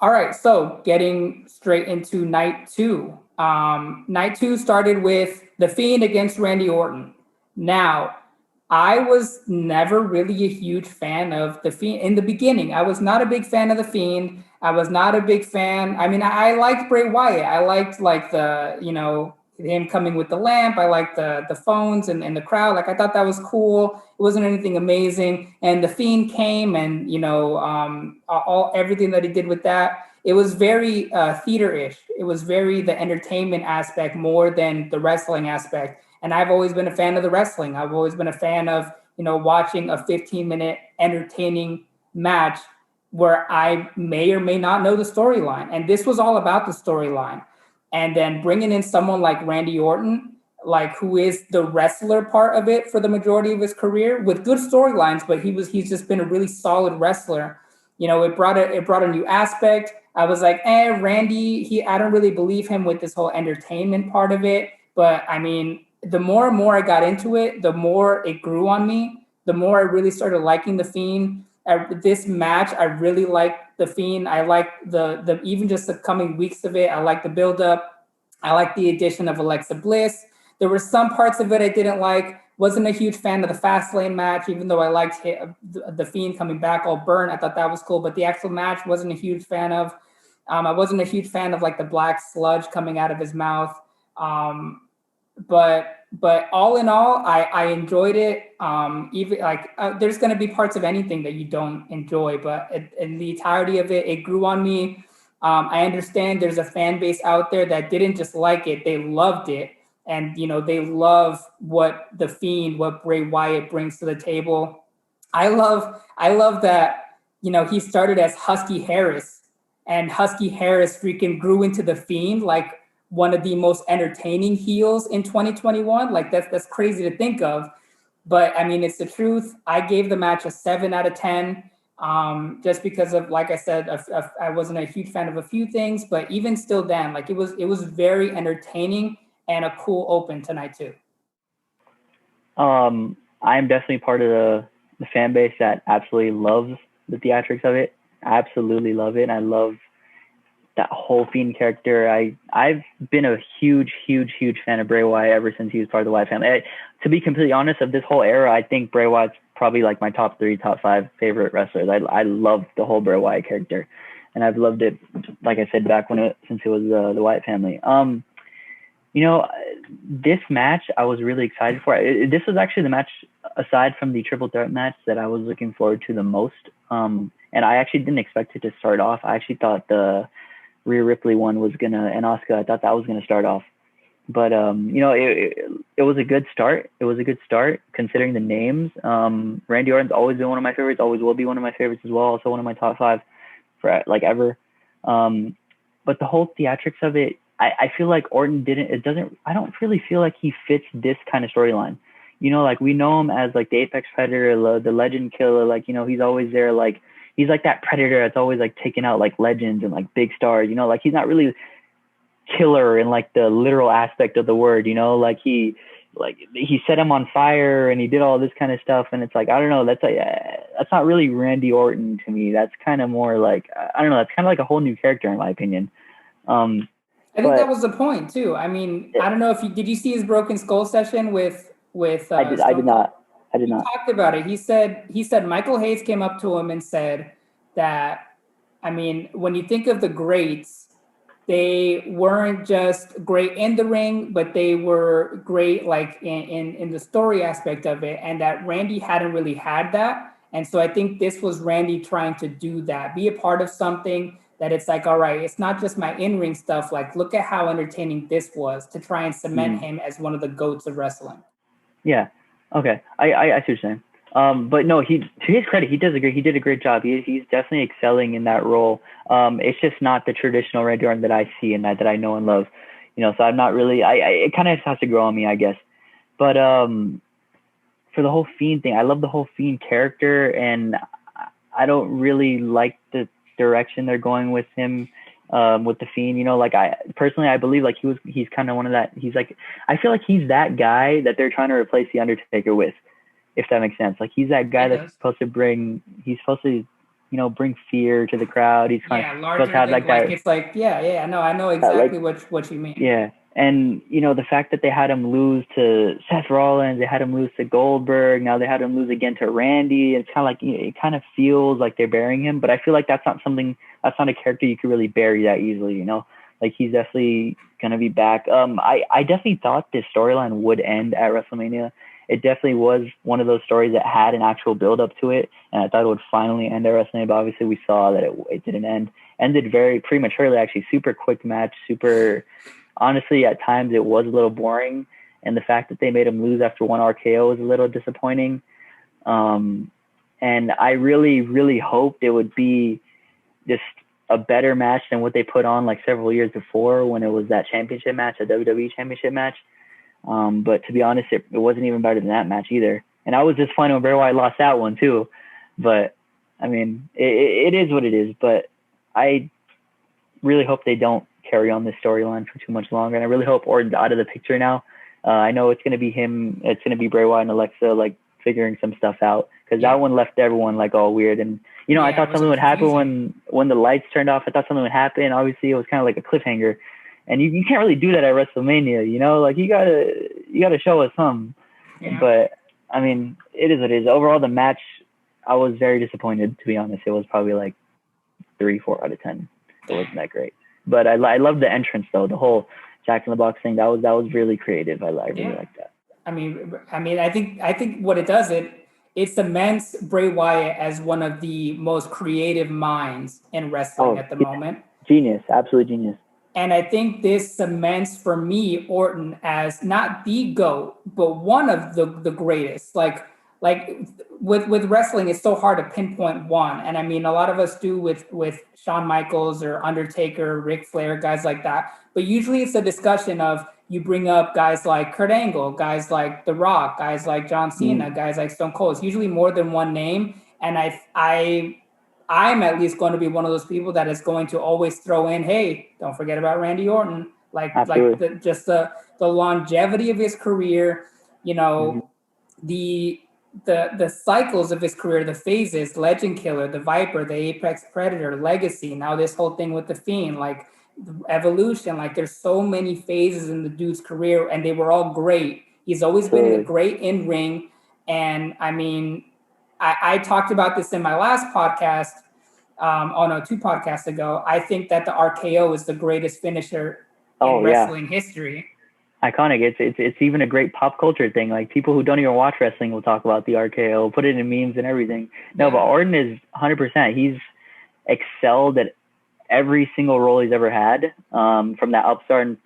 All right, so getting straight into night two. Night two started with The Fiend against Randy Orton. Now, I was never really a huge fan of The Fiend in the beginning. I was not a big fan of The Fiend. I was not a big fan. I mean, I liked Bray Wyatt. I liked like him coming with the lamp. I liked the phones and the crowd. Like I thought that was cool. It wasn't anything amazing. And the Fiend came, and all everything that he did with that. It was very theater-ish. It was very the entertainment aspect more than the wrestling aspect. And I've always been a fan of the wrestling. I've always been a fan of watching a 15-minute entertaining match where I may or may not know the storyline. And this was all about the storyline. And then bringing in someone like Randy Orton, like who is the wrestler part of it for the majority of his career with good storylines, but he's just been a really solid wrestler. It brought a new aspect. I was like, Randy, I don't really believe him with this whole entertainment part of it. But I mean, the more and more I got into it, the more it grew on me. The more I really started liking the Fiend. This match, I really liked the Fiend. I like the even just the coming weeks of it. I like the build up. I like the addition of Alexa Bliss. There were some parts of it I didn't like. Wasn't a huge fan of the Fastlane match, even though I liked the Fiend coming back all burnt. I thought that was cool, but the actual match wasn't a huge fan of. I wasn't a huge fan of like the black sludge coming out of his mouth. But all in all, I enjoyed it. Even like there's going to be parts of anything that you don't enjoy, but in the entirety of it, it grew on me. I understand there's a fan base out there that didn't just like it; they loved it, and they love what the Fiend, what Bray Wyatt brings to the table. I love that he started as Husky Harris, and Husky Harris freaking grew into the Fiend like one of the most entertaining heels in 2021. Like that's crazy to think of, but I mean, it's the truth. I gave the match a 7 out of 10, just because of, like I said, I wasn't a huge fan of a few things, but even still then, like it was very entertaining and a cool open tonight too. I'm definitely part of the fan base that absolutely loves the theatrics of it. I absolutely love it. And I love that whole Fiend character. I've been a huge fan of Bray Wyatt ever since he was part of the Wyatt family. To be completely honest, of this whole era, I think Bray Wyatt's probably like my top 3, top 5 favorite wrestlers. I love the whole Bray Wyatt character, and I've loved it, like I said, back since it was the Wyatt family. This match I was really excited for. This was actually the match, aside from the triple threat match, that I was looking forward to the most. And I actually didn't expect it to start off. I actually thought the Rhea Ripley one was and Asuka, I thought that was gonna start off, but it was a good start. It was a good start considering the names. Randy Orton's always been one of my favorites, always will be one of my favorites as well. Also one of my top 5 for like ever. But the whole theatrics of it, I feel like Orton I don't really feel like he fits this kind of storyline. Like we know him as like the Apex Predator, the Legend Killer. Like he's always there, like. He's like that predator that's always like taking out like legends and like big stars, like he's not really killer in like the literal aspect of the word, like he set him on fire and he did all this kind of stuff. And it's like, I don't know, that's not really Randy Orton to me. That's kind of more like, I don't know, that's kind of like a whole new character in my opinion. I think that was the point too. I mean, I don't know if did you see his Broken Skull session with I did not. He talked about it. He said Michael Hayes came up to him and said that, I mean, when you think of the greats, they weren't just great in the ring, but they were great like in the story aspect of it, and that Randy hadn't really had that. And so I think this was Randy trying to do that, be a part of something that it's like, all right, it's not just my in-ring stuff. Like, look at how entertaining this was, to try and cement him as one of the GOATs of wrestling. Yeah. Okay, I see what you're saying. But no, to his credit, he did a great job. He's definitely excelling in that role. It's just not the traditional Randy Orton that I see and that I know and love. So I'm not really. It kind of has to grow on me, I guess. But for the whole Fiend thing, I love the whole Fiend character, and I don't really like the direction they're going with him. With the Fiend, like I personally, I believe like he's kind of one of that. He's like, I feel like he's that guy that they're trying to replace the Undertaker with, if that makes sense. Like he's that guy that's supposed to bring fear to the crowd. He's kind of supposed larger to have than like that. it's like no, I know exactly what you mean. Yeah. And, the fact that they had him lose to Seth Rollins, they had him lose to Goldberg, now they had him lose again to Randy. It's kind of like, it kind of feels like they're burying him, but I feel like that's not a character you could really bury that easily, Like, he's definitely going to be back. I definitely thought this storyline would end at WrestleMania. It definitely was one of those stories that had an actual build up to it, and I thought it would finally end at WrestleMania, but obviously we saw that it didn't end. Ended very prematurely, actually. Super quick match, honestly, at times it was a little boring, and the fact that they made him lose after one RKO was a little disappointing. And I really, really hoped it would be just a better match than what they put on like several years before when it was that championship match, a WWE championship match. But to be honest, it wasn't even better than that match either. And I was disappointed when Bray Wyatt lost that one too. But I mean, it is what it is. But I really hope they don't carry on this storyline for too much longer. And I really hope Orton's out of the picture now. I know it's going to be him. It's going to be Bray Wyatt and Alexa like figuring some stuff out, because that one left everyone like all weird. And, I thought something would happen when the lights turned off. I thought something would happen. Obviously, it was kind of like a cliffhanger. And you can't really do that at WrestleMania, Like, you gotta show us some. Yeah. But, I mean, it is what it is. Overall, the match, I was very disappointed, to be honest. It was probably like 3-4 out of 10. It wasn't that great. But I love the entrance, though. The whole Jack in the Box thing, that was really creative. I really like that. I mean, I think what it does, it cements Bray Wyatt as one of the most creative minds in wrestling at the moment. Genius, absolute genius. And I think this cements for me Orton as not the GOAT, but one of the greatest. Like with wrestling, it's so hard to pinpoint one. And I mean, a lot of us do with Shawn Michaels or Undertaker, Ric Flair, guys like that. But usually it's a discussion of, you bring up guys like Kurt Angle, guys like The Rock, guys like John Cena, guys like Stone Cold. It's usually more than one name. And I'm at least going to be one of those people that is going to always throw in, hey, don't forget about Randy Orton. The longevity of his career, the cycles of his career, the phases, Legend Killer, the Viper, the Apex Predator, Legacy, now this whole thing with the Fiend, like Evolution, like there's so many phases in the dude's career, and they were all great. He's always been a great in-ring. And I mean, I talked about this in my last podcast, 2 podcasts ago. I think that the RKO is the greatest finisher in wrestling history. Iconic. It's even a great pop culture thing. Like, people who don't even watch wrestling will talk about the RKO, put it in memes and everything. No, but Orton is 100%. He's excelled at every single role he's ever had, from that upstart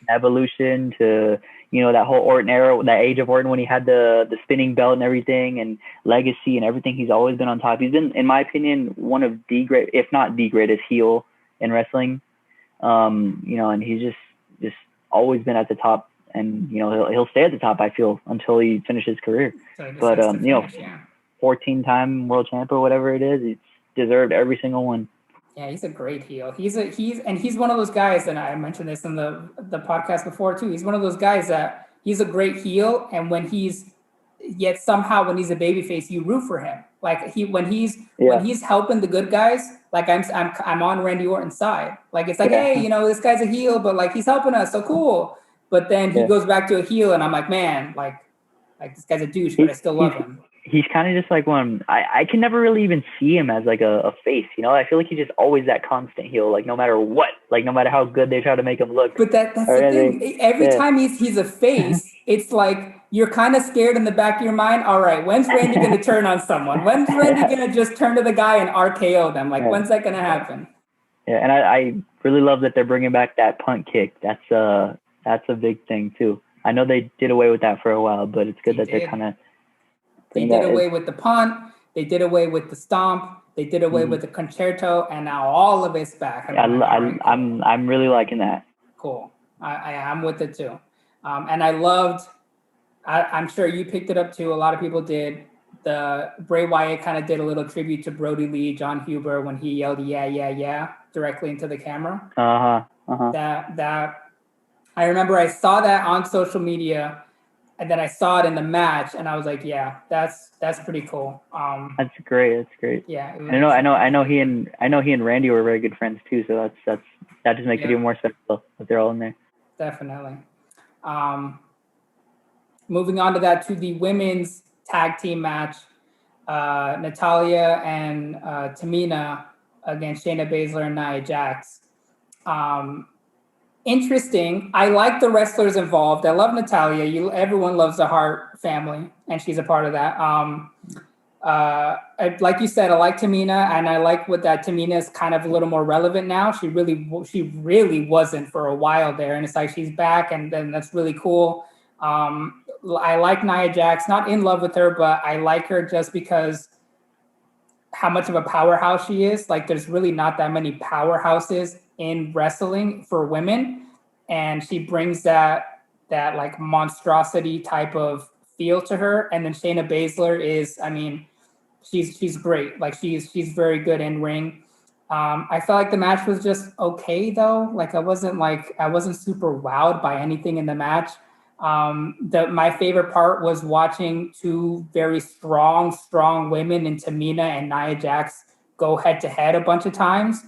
Evolution to, that whole Orton era, that age of Orton when he had the spinning belt and everything, and Legacy and everything. He's always been on top. He's been, in my opinion, one of the great, if not the greatest heel in wrestling. And he's just always been at the top, and he'll stay at the top, I feel, until he finishes his career. But 14-time world champ or whatever it is, he's deserved every single one. Yeah, he's a great heel. He's one of those guys, and I mentioned this in the podcast before too. He's one of those guys that he's a great heel, and when he's a babyface, you root for him. Like when he's helping the good guys, like I'm on Randy Orton's side. Like, it's like, hey, this guy's a heel, but like he's helping us, so cool. But then he goes back to a heel, and I'm like, man, like this guy's a douche, but I still love him. He's kind of just like one. I can never really even see him as like a face. I feel like he's just always that constant heel. Like, no matter what, like no matter how good they try to make him look. But that's the thing. Every time he's a face, it's like you're kind of scared in the back of your mind. All right, when's Randy going to turn on someone? When's Randy going to just turn to the guy and RKO them? Like, when's that going to happen? Yeah, and I really love that they're bringing back that punt kick. That's a big thing too. I know they did away with that for a while, but it's good they're kind of. They did away with the punt. They did away with the stomp. They did away with the concerto, and now all of it's back. I'm really liking that. Cool. I'm with it too. And I loved. I'm sure you picked it up too. A lot of people did. The Bray Wyatt kind of did a little tribute to Brody Lee, John Huber, when he yelled "Yeah, yeah, yeah" directly into the camera. That I remember I saw that on social media. and then I saw it in the match, and I was like, yeah, that's pretty cool. That's great. That's great. Yeah, I know he and Randy were very good friends too. So that just makes it even more special that they're all in there. Definitely. Moving on to the women's tag team match, Natalya and Tamina against Shayna Baszler and Nia Jax. Interesting. I like the wrestlers involved. I love Natalya. Everyone loves the Hart family, and she's a part of that. Like you said, I like Tamina, and I like that Tamina is kind of a little more relevant now. She really wasn't for a while there, and it's like she's back, and then that's really cool. I like Nia Jax. Not in love with her, but I like her just because how much of a powerhouse she is. Like, there's really not that many powerhouses in wrestling for women, and she brings that like monstrosity type of feel to her. And then Shayna Baszler is, I mean, she's great. Like, she's very good in ring. I felt like the match was just okay though. Like, I wasn't super wowed by anything in the match. My favorite part was watching two very strong women in Tamina and Nia Jax go head to head a bunch of times.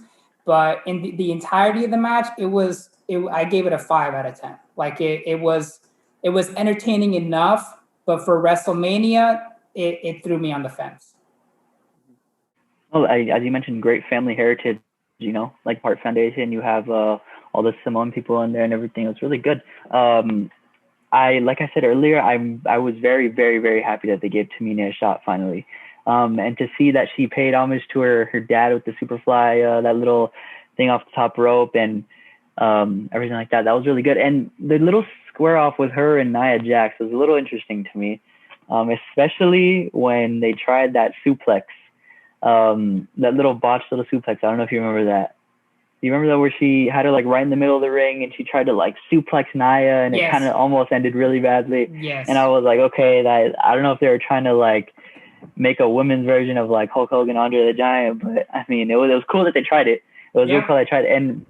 But in the entirety of the match, I gave it a 5 out of 10. Like, it was entertaining enough, but for WrestleMania, it threw me on the fence. Well, as you mentioned, great family heritage, like Hart Foundation. You have all the Samoan people in there and everything. It was really good. Like I said earlier, I was very, very, very happy that they gave Tamina a shot finally. And to see that she paid homage to her dad with the Superfly, that little thing off the top rope and everything like that was really good. And the little square off with her and Nia Jax was a little interesting to me, especially when they tried that suplex, that little botched little suplex. I don't know if you remember that. Do you remember that where she had her like right in the middle of the ring and she tried to like suplex Nia and it kind of almost ended really badly. Yes. And I was like, okay, I don't know if they were trying to like make a women's version of like Hulk Hogan, Andre the Giant, but I mean, it was cool that they tried it. It was real cool they tried it. And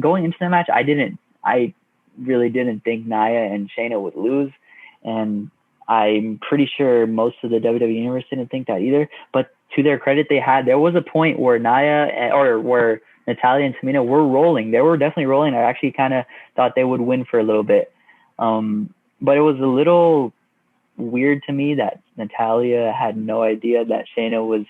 going into the match, I really didn't think Nia and Shayna would lose. And I'm pretty sure most of the WWE universe didn't think that either. But to their credit, there was a point where where Natalya and Tamina were rolling. They were definitely rolling. I actually kind of thought they would win for a little bit. But it was a little weird to me that Natalya had no idea that Shayna was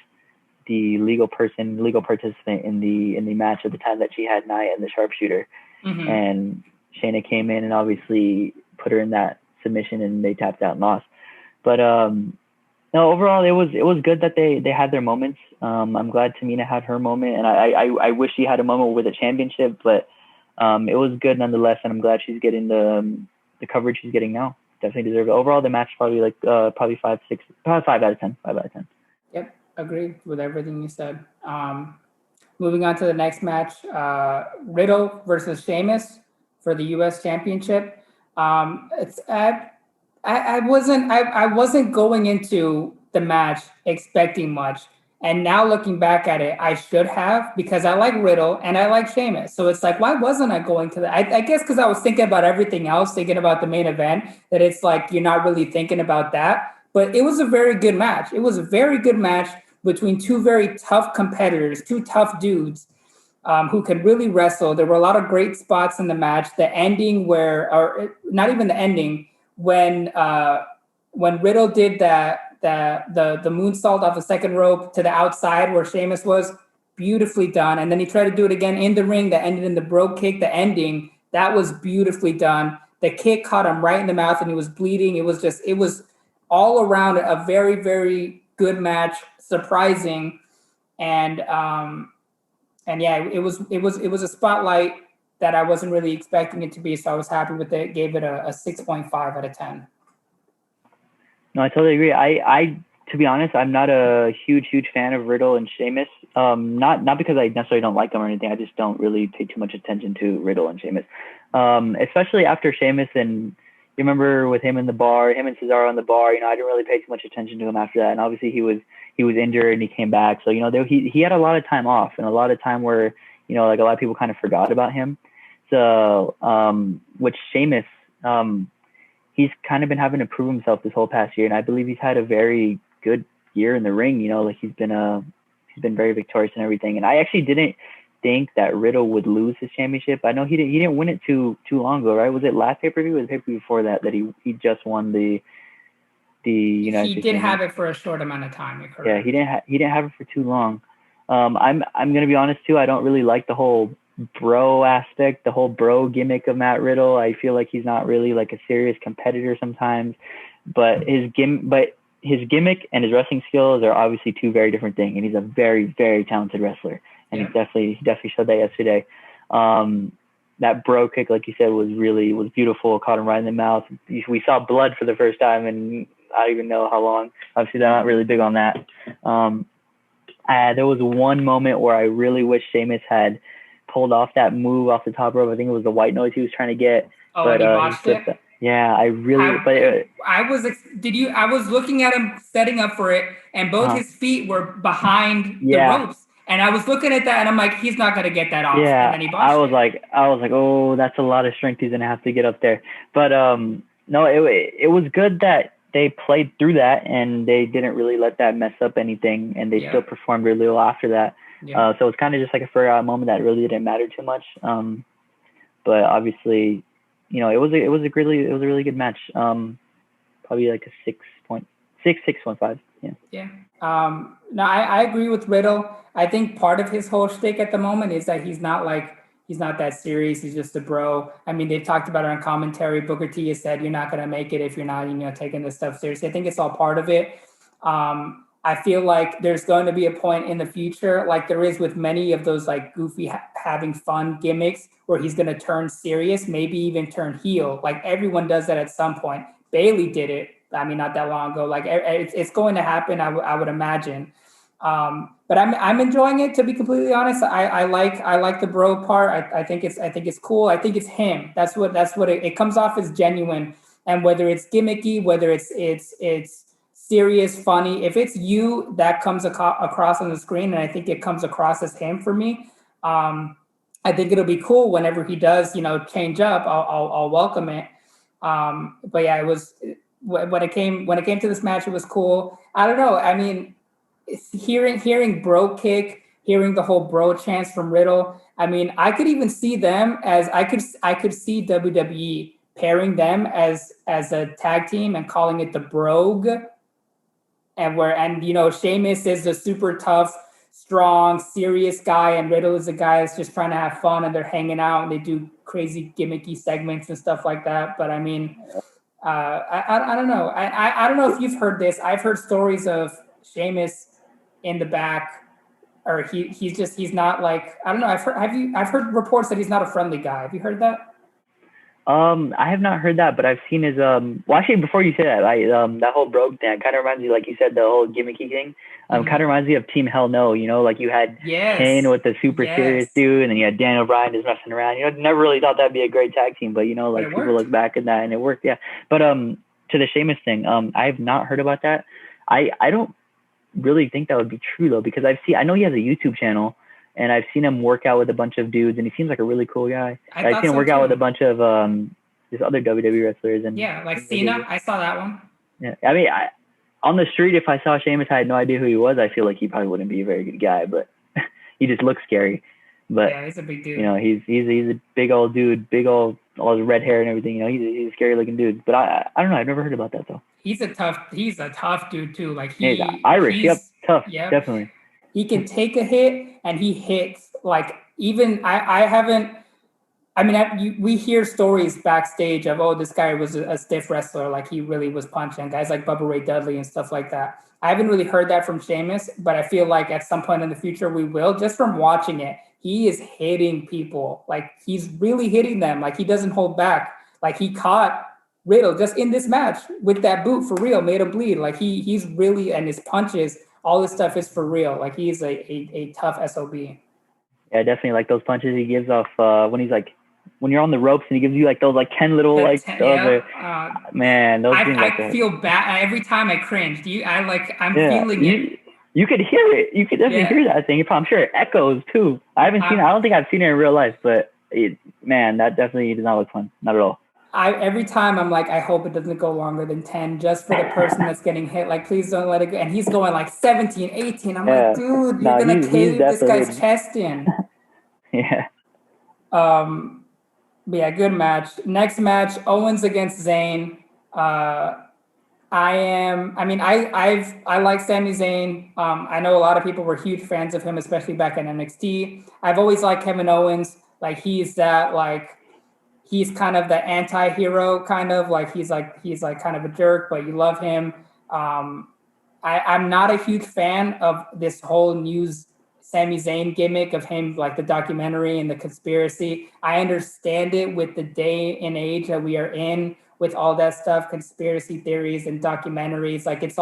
the legal participant in the match at the time that she had Nia in the sharpshooter. Mm-hmm. And Shayna came in and obviously put her in that submission and they tapped out and lost. But no, overall, it was good that they had their moments. I'm glad Tamina had her moment, and I wish she had a moment with a championship, but it was good nonetheless, and I'm glad she's getting the coverage she's getting now. Definitely deserved it. Overall, the match probably 5 out of 10. 5 out of 10. Yep, agreed with everything you said. Moving on to the next match, Riddle versus Sheamus for the U.S. Championship. I wasn't going into the match expecting much. And now looking back at it, I should have, because I like Riddle and I like Sheamus. So it's like, why wasn't I going to that? I guess because I was thinking about everything else, thinking about the main event, that it's like you're not really thinking about that. But it was a very good match. It was a very good match between two very tough competitors, two tough dudes who could really wrestle. There were a lot of great spots in the match. The ending or not even the ending, when Riddle did the moonsault off the second rope to the outside where Sheamus was, beautifully done. And then he tried to do it again in the ring that ended in the Brogue Kick. The ending, that was beautifully done. The kick caught him right in the mouth and he was bleeding. It was all around a very, very good match, surprising. And yeah, it was a spotlight that I wasn't really expecting it to be. So I was happy with it. Gave it a 6.5 out of 10. No, I totally agree. I to be honest, I'm not a huge fan of Riddle and Sheamus. Not because I necessarily don't like them or anything. I just don't really pay too much attention to Riddle and Sheamus. Especially after Sheamus, and you remember with him in the bar, him and Cesaro in the bar. I didn't really pay too much attention to him after that. And obviously he was injured and he came back. So he had a lot of time off and a lot of time where like a lot of people kind of forgot about him. So which Sheamus, he's kind of been having to prove himself this whole past year, and I believe he's had a very good year in the ring. You know, like he's been very victorious and everything. And I actually didn't think that Riddle would lose his championship. I know he didn't win it too long ago, right? Was it last pay-per-view or the pay-per-view before that he just won the United States? He did have it for a short amount of time. Yeah, he didn't have it for too long. I'm gonna be honest too. I don't really like the whole bro aspect, the whole bro gimmick of Matt Riddle. I feel like he's not really like a serious competitor sometimes, but his gimmick and his wrestling skills are obviously two very different things. And he's a very, very talented wrestler, and he definitely showed that yesterday. That bro kick, like you said, was beautiful. Caught him right in the mouth. We saw blood for the first time, and I don't even know how long. Obviously, they're not really big on that. There was one moment where I really wish Sheamus had pulled off that move off the top rope. I think it was the white noise he was trying to get. Oh, but, and he botched it? Yeah, I was looking at him setting up for it, and both his feet were behind the ropes. And I was looking at that, and I'm like, he's not going to get that off. Yeah, and then he botched I was like, oh, that's a lot of strength he's going to have to get up there. But no, it was good that they played through that, and they didn't really let that mess up anything, and they still performed really well after that. Yeah. So it was kind of just like a forgotten moment that really didn't matter too much. But obviously, you know, it was a really good match. Probably like a 6.5. Yeah. Yeah. No, I agree with Riddle. I think part of his whole shtick at the moment is that he's not that serious. He's just a bro. I mean, they've talked about it on commentary. Booker T has said, you're not going to make it if you're not, you know, taking this stuff seriously. I think it's all part of it. I feel like there's going to be a point in the future, like there is with many of those like goofy, having fun gimmicks, where he's going to turn serious, maybe even turn heel. Like everyone does that at some point. Bailey did it. I mean, not that long ago. Like it's going to happen. I would imagine. But I'm enjoying it, to be completely honest. I like the bro part. I think it's cool. I think it's him. That's what it comes off as genuine. And whether it's gimmicky, whether it's serious, funny, if it's you, that comes across on the screen, and I think it comes across as him for me. I think it'll be cool whenever he does, you know, change up. I'll welcome it. But yeah, it was when it came to this match, it was cool. I don't know. I mean, hearing bro kick, hearing the whole bro chants from Riddle. I mean, I could even see them as I could see WWE pairing them as a tag team and calling it the Brogue. And you know, Sheamus is a super tough, strong, serious guy, and Riddle is a guy that's just trying to have fun, and they're hanging out and they do crazy gimmicky segments and stuff like that. But I mean, I don't know. I don't know if you've heard this. I've heard stories of Sheamus in the back, or he's not like, I don't know. I've heard reports that he's not a friendly guy. Have you heard that? I have not heard that, but I've seen his well, actually, before you say that, that whole Brogue thing kind of reminds me, like you said, the whole gimmicky thing. Kind of reminds me of Team Hell No. You know, like you had Kane with the super serious dude, and then you had Daniel Bryan just messing around. You know, never really thought that'd be a great tag team, but you know, like people look back at that and it worked. Yeah, but to the Sheamus thing, I have not heard about that. I don't really think that would be true though, because I know he has a YouTube channel. And I've seen him work out with a bunch of dudes, and he seems like a really cool guy. I've seen him work out with a bunch of just other WWE wrestlers. And like Cena. I saw that one. Yeah, I mean, on the street, if I saw Sheamus, I had no idea who he was. I feel like he probably wouldn't be a very good guy, but he just looks scary. But yeah, he's a big dude. You know, he's a big old dude, all his red hair and everything. You know, he's a scary looking dude. But I don't know. I've never heard about that though. He's a tough dude too. Like he's Irish. Tough. Yep. Definitely. He can take a hit, and he hits like even we hear stories backstage of, this guy was a stiff wrestler, like he really was punching guys like Bubba Ray Dudley and stuff like that. I haven't really heard that from Sheamus, but I feel like at some point in the future we will. Just from watching it, he is hitting people, like he's really hitting them, like he doesn't hold back. Like he caught Riddle just in this match with that boot for real, made him bleed. Like he's really, and his punches. All this stuff is for real. Like he's a tough SOB. Yeah, definitely like those punches he gives off when you're on the ropes and he gives you like those like 10 little man, those things. I feel bad every time I cringe. I'm feeling it. You could hear it. You could definitely hear that thing. I'm sure it echoes too. I don't think I've seen it in real life, but that definitely does not look fun. Not at all. every time I'm like, I hope it doesn't go longer than 10 just for the person that's getting hit. Like, please don't let it go. And he's going like 17, 18. I'm like, Yeah. dude, you're No, gonna he's cave this definitely guy's hitting. chest in. Yeah. But yeah, good match. Next match, Owens against Zayn. I like Sami Zayn. I know a lot of people were huge fans of him, especially back in NXT. I've always liked Kevin Owens. Like he's kind of the anti-hero, kind of like he's like kind of a jerk, but you love him. I'm not a huge fan of this whole news Sami Zayn gimmick of him, like the documentary and the conspiracy. I understand it with the day and age that we are in, with all that stuff, conspiracy theories and documentaries. Like it's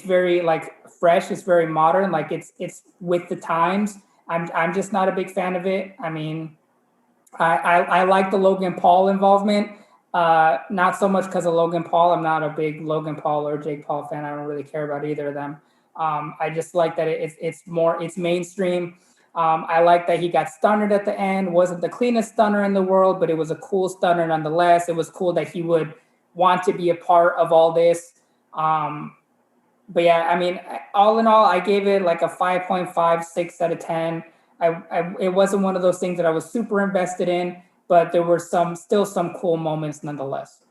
very like fresh, it's very modern, like it's with the times. I'm just not a big fan of it. I mean, I like the Logan Paul involvement. Not so much because of Logan Paul. I'm not a big Logan Paul or Jake Paul fan. I don't really care about either of them. I just like that it's mainstream. I like that he got stunnered at the end. Wasn't the cleanest stunner in the world, but it was a cool stunner nonetheless. It was cool that he would want to be a part of all this. But yeah, I mean, all in all, I gave it like a 5.56 out of 10. It wasn't one of those things that I was super invested in, but there were still some cool moments nonetheless.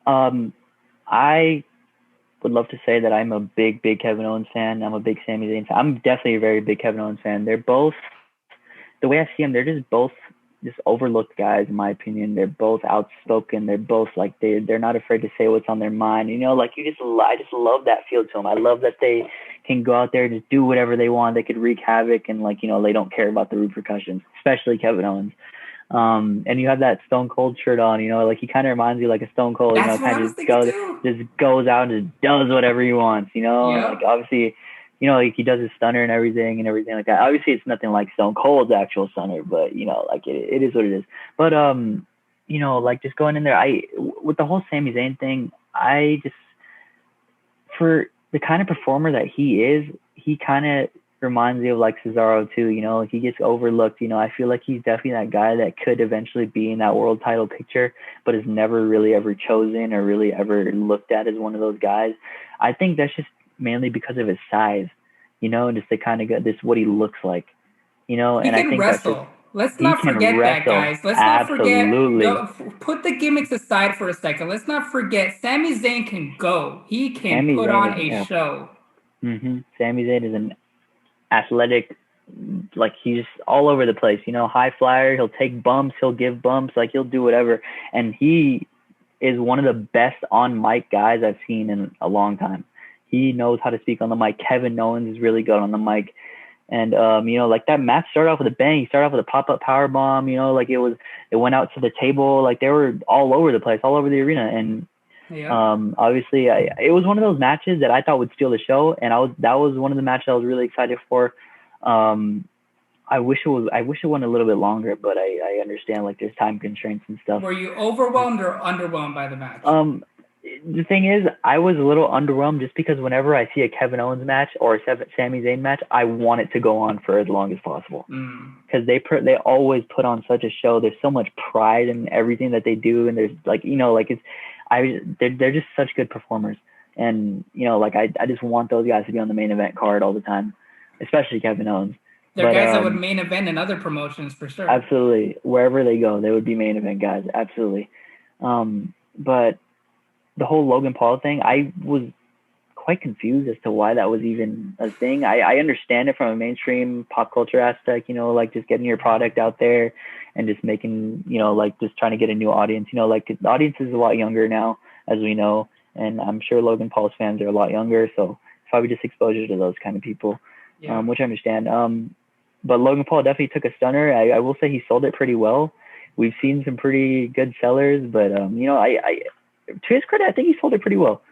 I would love to say that I'm a big Kevin Owens fan. I'm a big Sami Zayn fan. I'm definitely a very big Kevin Owens fan. They're both, the way I see them, they're just both just overlooked guys in my opinion. They're both outspoken. They're both like they're not afraid to say what's on their mind. You know, like I just love that feel to them. I love that they can go out there and just do whatever they want. They could wreak havoc and like they don't care about the repercussions, especially Kevin Owens. And you have that Stone Cold shirt on, like he kind of reminds you like a Stone Cold, That's what I kind was of thinking too. just goes out and just does whatever he wants, Yeah. like obviously, like he does his stunner and everything like that. Obviously it's nothing like Stone Cold's actual stunner, but like it is what it is. But, like just going in there, with the whole Sami Zayn thing, for the kind of performer that he is, he kind of reminds me of like Cesaro too. He gets overlooked. I feel like he's definitely that guy that could eventually be in that world title picture, but is never really ever chosen or really ever looked at as one of those guys. I think that's just mainly because of his size, and just the kind of this what he looks like, He and I can think that's just wrestle. Let's he not can forget that, wrestle. guys. Let's not forget. Absolutely. Put the gimmicks aside for a second. Let's not forget. Sami Zayn can go. He can Sami put Zayn on is a show. Sami Zayn is an athletic, like he's all over the place, high flyer. He'll take bumps, he'll give bumps, like he'll do whatever. And he is one of the best on mic guys I've seen in a long time. He knows how to speak on the mic. Kevin Owens is really good on the mic. And like that match started off with a bang. He started off with a pop-up power bomb, like it went out to the table, like they were all over the place, all over the arena. And obviously it was one of those matches that I thought would steal the show, and that was one of the matches I was really excited for. I wish it went a little bit longer, but I understand like there's time constraints and stuff. Were you overwhelmed or underwhelmed by the match? The thing is, I was a little underwhelmed just because whenever I see a Kevin Owens match or a Sami Zayn match, I want it to go on for as long as possible because they always put on such a show. There's so much pride in everything that they do, and there's like they're just such good performers, and like I just want those guys to be on the main event card all the time, especially Kevin Owens. They're guys that would main event in other promotions for sure. Absolutely, wherever they go, they would be main event guys. Absolutely, but the whole Logan Paul thing, I was quite confused as to why that was even a thing. I understand it from a mainstream pop culture aspect, like just getting your product out there and just making, like just trying to get a new audience, like the audience is a lot younger now, as we know, and I'm sure Logan Paul's fans are a lot younger, so it's probably just exposure to those kind of people, which I understand. But Logan Paul definitely took a stunner. I will say he sold it pretty well. We've seen some pretty good sellers, but to his credit, I think he sold it pretty well.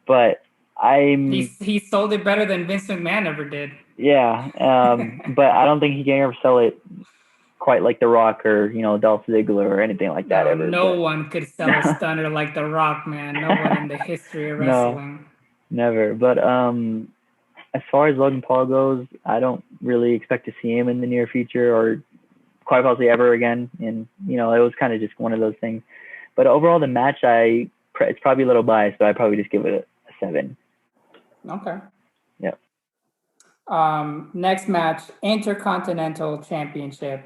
But he sold it better than Vince McMahon ever did. Yeah, but I don't think he can ever sell it quite like The Rock or Dolph Ziggler or anything like that ever. No one could sell a stunner like The Rock, man. No one in the history of wrestling. No, never. But as far as Logan Paul goes, I don't really expect to see him in the near future, or quite possibly ever again. And, it was kind of just one of those things. But overall, the match, it's probably a little biased, but I'd probably just give it a 7. Okay. Yep. Next match, Intercontinental Championship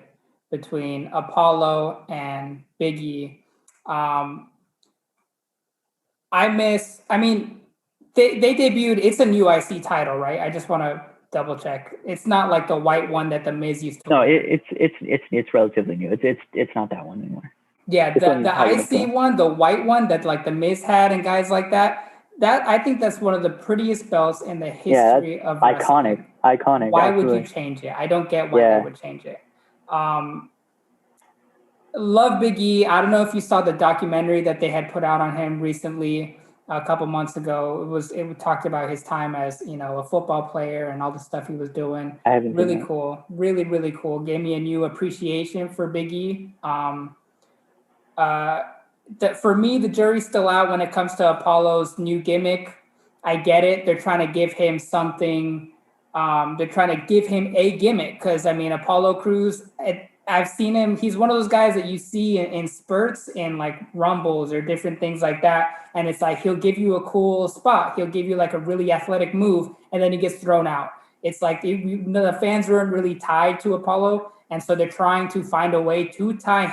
between Apollo and Big E. They debuted, it's a new IC title, right? I just want to double check. It's not like the white one that the Miz used to wear. It's relatively new. It's not that one anymore. Yeah, the IC one, the white one that like the Miz had and guys like that. I think that's one of the prettiest belts in the history of wrestling. Iconic. Why would you change it? I don't get why they would change it. Love Big E. I don't know if you saw the documentary that they had put out on him recently, a couple months ago. It talked about his time as a football player and all the stuff he was doing. I haven't really cool, really really cool. Gave me a new appreciation for Big E. For me, the jury's still out when it comes to Apollo's new gimmick. I get it. They're trying to give him something. They're trying to give him a gimmick because Apollo Crews. I've seen him. He's one of those guys that you see in spurts in like rumbles or different things like that. And it's like he'll give you a cool spot. He'll give you like a really athletic move, and then he gets thrown out. It's like the fans weren't really tied to Apollo, and so they're trying to find a way to tie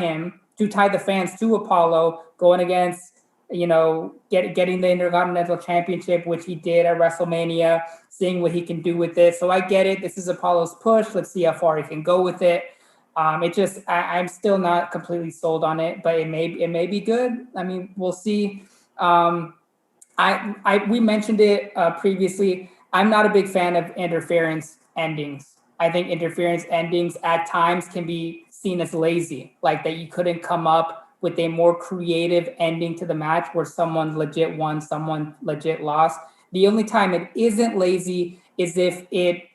the fans to Apollo, going against getting the Intercontinental Championship, which he did at WrestleMania, seeing what he can do with it. So I get it. This is Apollo's push. Let's see how far he can go with it. I'm still not completely sold on it, but it may be good. We'll see. We mentioned it previously. I'm not a big fan of interference endings. I think interference endings at times can be seen as lazy, like that you couldn't come up with a more creative ending to the match where someone legit won, someone legit lost. The only time it isn't lazy is if it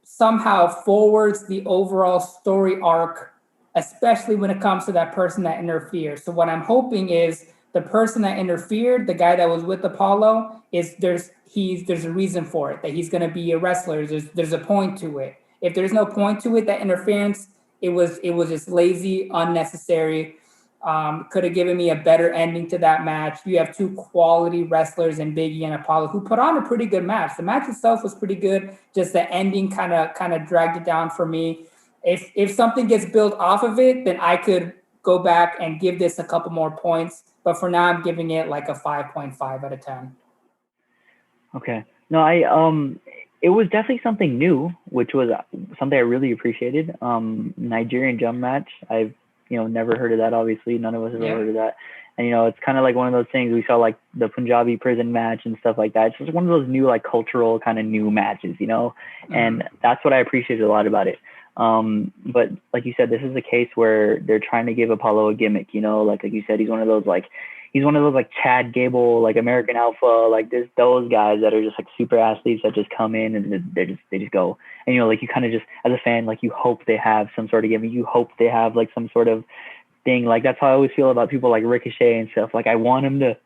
somehow forwards the overall story arc, especially when it comes to that person that interferes. So what I'm hoping is the person that interfered, the guy that was with Apollo, there's a reason for it, that he's going to be a wrestler. There's a point to it. If there's no point to it, that interference, it was just lazy, unnecessary. Could have given me a better ending to that match. You have two quality wrestlers in Big E and Apollo who put on a pretty good match. The match itself was pretty good. Just the ending kind of dragged it down for me. If something gets built off of it, then I could go back and give this a couple more points. But for now, I'm giving it like a 5.5 out of 10. Okay. No, it was definitely something new, which was something I really appreciated. Nigerian drum match. I've never heard of that. Obviously, none of us have ever heard of that. And it's kind of like one of those things we saw, like the Punjabi prison match and stuff like that. It's just one of those new, like cultural kind of new matches, and that's what I appreciated a lot about it. But like you said, this is a case where they're trying to give Apollo a gimmick, like you said, he's one of those like Chad Gable, like American Alpha, like those guys that are just like super athletes that just come in and they just go. And, like you kind of just, as a fan, like you hope they have some sort of gimmick. You hope they have like some sort of thing. Like that's how I always feel about people like Ricochet and stuff. Like I want him to